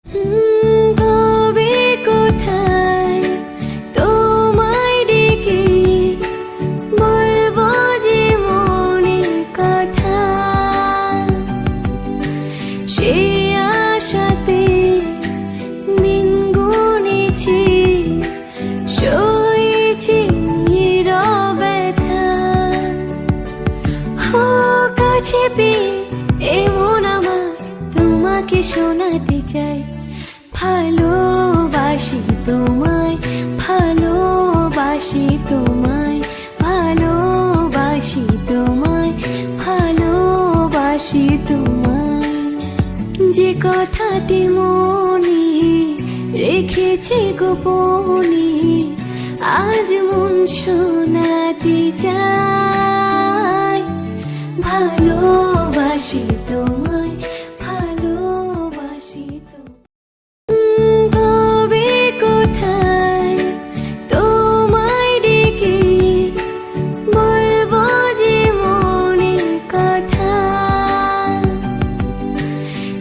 কবে কোথায় তোমায় ডেকে বলবো যে মনের কথা, সে আশাতে দিন গুনেছি, সয়েছি ব্যথা। কাছে পেয়ে এমন আমার তোমাকে শোনাতে চাই, ভালোবাসি তোমায়, ভালোবাসি তোমায়, ভালোবাসি তোমায়, ভালোবাসি তোমায়। যে কথাটি মনে রেখেছি গোপনে, আজ মন শোনাতে চাই, ভালোবাসি তোমায়, ভালোবাসি তোমায়। কবে কোথায় তোমায় ডেকে বলবো যে মনের কথা,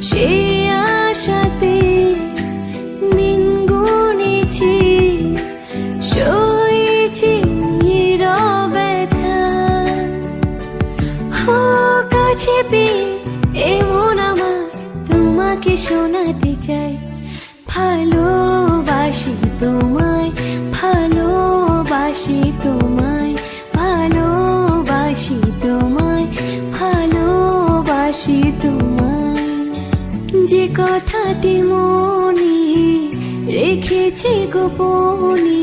সে আশাতে দিন গুনেছি, সয়েছি ব্যথা। কাছে পেয়ে এমন আমার তোমাকে শোনাতে চাই, ভালোবাসি তোমায়, ভালোবাসি তোমায়, ভালোবাসি তোমায়, ভালোবাসি তোমায়। যে কথাটি মনে রেখেছি গোপনে।